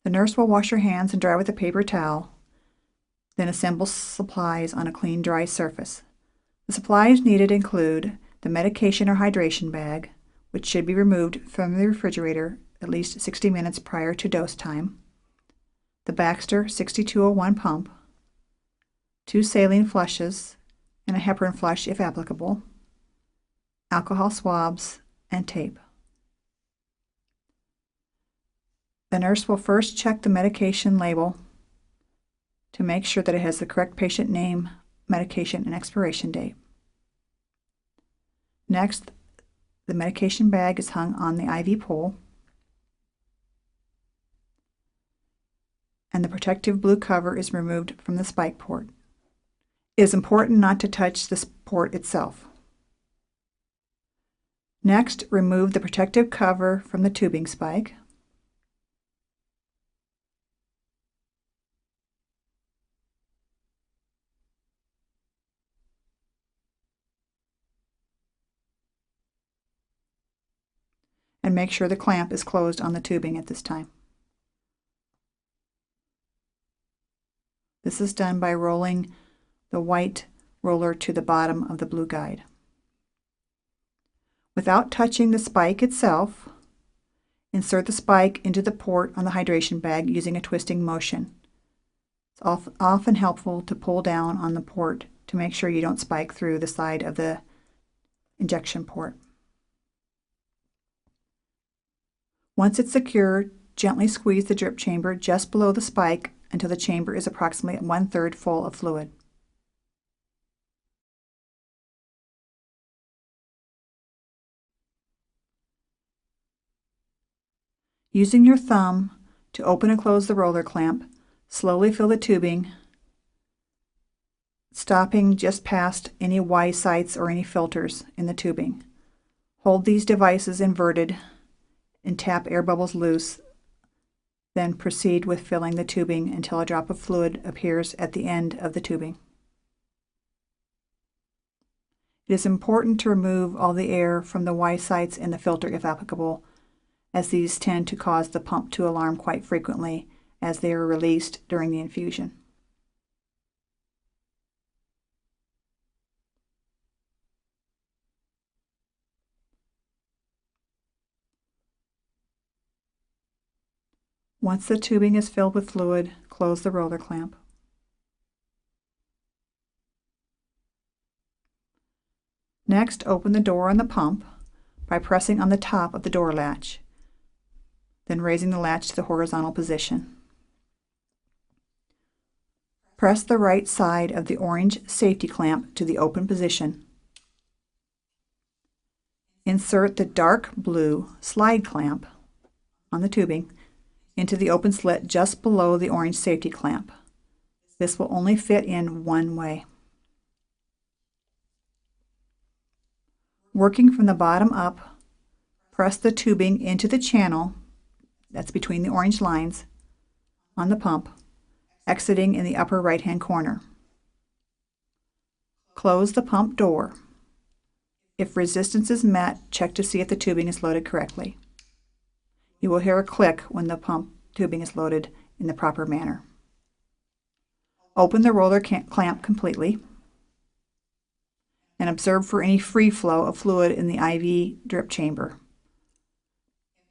The nurse will wash her hands and dry with a paper towel, then assemble supplies on a clean, dry surface. The supplies needed include the medication or hydration bag, which should be removed from the refrigerator at least 60 minutes prior to dose time, the Baxter 6201 pump, 2 saline flushes, and a heparin flush if applicable, alcohol swabs, and tape. The nurse will first check the medication label to make sure that it has the correct patient name, medication, and expiration date. Next, the medication bag is hung on the IV pole, and the protective blue cover is removed from the spike port. It is important not to touch this port itself. Next, remove the protective cover from the tubing spike. And make sure the clamp is closed on the tubing at this time. This is done by rolling the white roller to the bottom of the blue guide. Without touching the spike itself, insert the spike into the port on the hydration bag using a twisting motion. It's often helpful to pull down on the port to make sure you don't spike through the side of the injection port. Once it's secure, gently squeeze the drip chamber just below the spike until the chamber is approximately 1/3 full of fluid. Using your thumb to open and close the roller clamp, slowly fill the tubing, stopping just past any Y sites or any filters in the tubing. Hold these devices inverted and tap air bubbles loose, then proceed with filling the tubing until a drop of fluid appears at the end of the tubing. It is important to remove all the air from the Y sites in the filter if applicable, as these tend to cause the pump to alarm quite frequently as they are released during the infusion. Once the tubing is filled with fluid, close the roller clamp. Next, open the door on the pump by pressing on the top of the door latch, then raising the latch to the horizontal position. Press the right side of the orange safety clamp to the open position. Insert the dark blue slide clamp on the tubing into the open slit just below the orange safety clamp. This will only fit in one way. Working from the bottom up, press the tubing into the channel that's between the orange lines on the pump, exiting in the upper right-hand corner. Close the pump door. If resistance is met, check to see if the tubing is loaded correctly. You will hear a click when the pump tubing is loaded in the proper manner. Open the roller clamp completely and observe for any free flow of fluid in the IV drip chamber.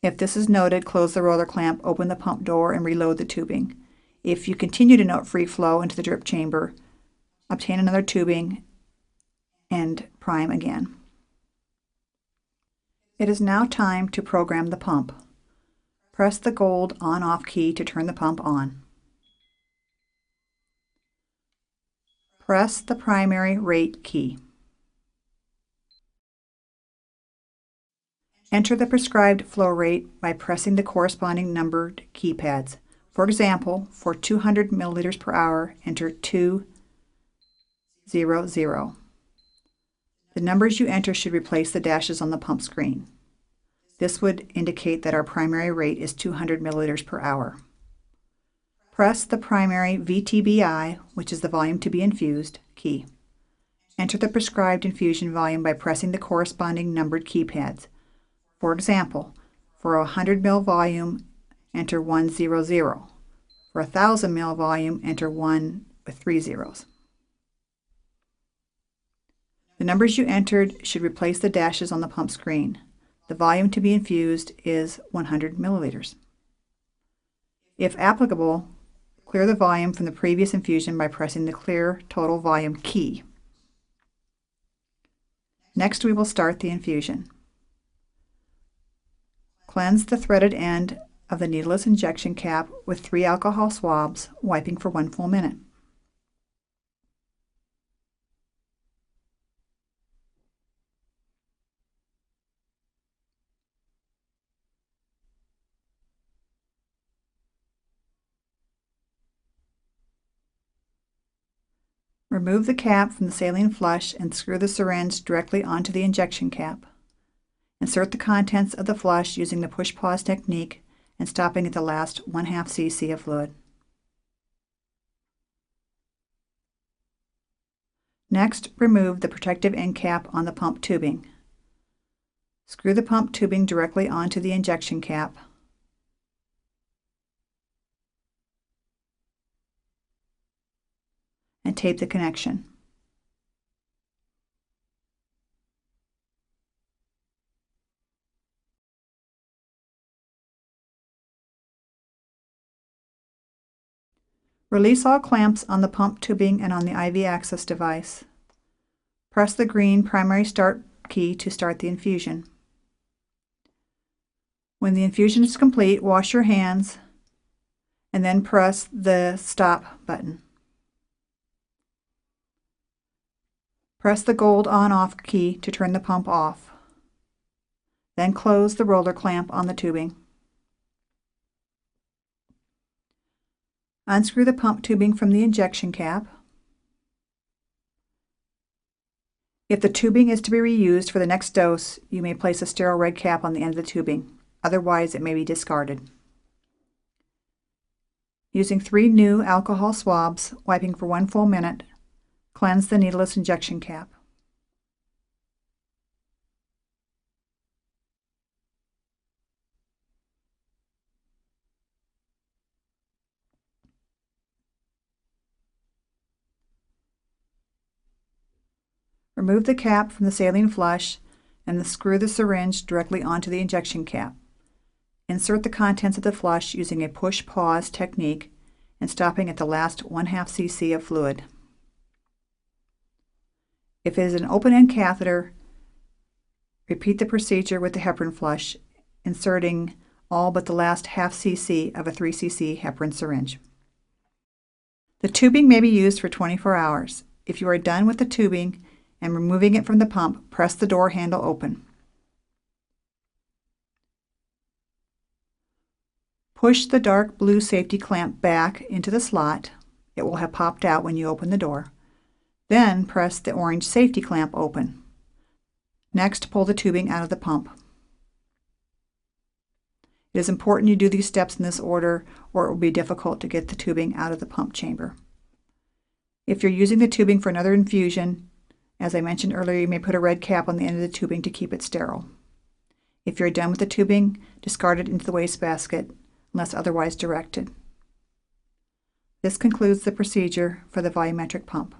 If this is noted, close the roller clamp, open the pump door, and reload the tubing. If you continue to note free flow into the drip chamber, obtain another tubing and prime again. It is now time to program the pump. Press the gold on-off key to turn the pump on. Press the primary rate key. Enter the prescribed flow rate by pressing the corresponding numbered keypads. For example, for 200 milliliters per hour, enter 200. The numbers you enter should replace the dashes on the pump screen. This would indicate that our primary rate is 200 milliliters per hour. Press the primary VTBI, which is the volume to be infused, key. Enter the prescribed infusion volume by pressing the corresponding numbered keypads. For example, for a 100 ml volume, enter 100. For 1,000 ml volume, enter 1 with 3 zeros. The numbers you entered should replace the dashes on the pump screen. The volume to be infused is 100 milliliters. If applicable, clear the volume from the previous infusion by pressing the Clear Total Volume key. Next, we will start the infusion. Cleanse the threaded end of the needleless injection cap with 3 alcohol swabs, wiping for 1 full minute. Remove the cap from the saline flush and screw the syringe directly onto the injection cap. Insert the contents of the flush using the push-pause technique and stopping at the last 1/2 cc of fluid. Next, remove the protective end cap on the pump tubing. Screw the pump tubing directly onto the injection cap. And tape the connection. Release all clamps on the pump tubing and on the IV access device. Press the green primary start key to start the infusion. When the infusion is complete, wash your hands and then press the stop button. Press the gold on-off key to turn the pump off. Then close the roller clamp on the tubing. Unscrew the pump tubing from the injection cap. If the tubing is to be reused for the next dose, you may place a sterile red cap on the end of the tubing. Otherwise, it may be discarded. Using 3 new alcohol swabs, wiping for 1 full minute, cleanse the needleless injection cap. Remove the cap from the saline flush and screw the syringe directly onto the injection cap. Insert the contents of the flush using a push-pause technique and stopping at the last 1/2 cc of fluid. If it is an open-end catheter, repeat the procedure with the heparin flush, inserting all but the last 1/2 cc of a 3 cc heparin syringe. The tubing may be used for 24 hours. If you are done with the tubing and removing it from the pump, press the door handle open. Push the dark blue safety clamp back into the slot. It will have popped out when you open the door. Then press the orange safety clamp open. Next, pull the tubing out of the pump. It is important you do these steps in this order, or it will be difficult to get the tubing out of the pump chamber. If you're using the tubing for another infusion, as I mentioned earlier, you may put a red cap on the end of the tubing to keep it sterile. If you're done with the tubing, discard it into the wastebasket unless otherwise directed. This concludes the procedure for the volumetric pump.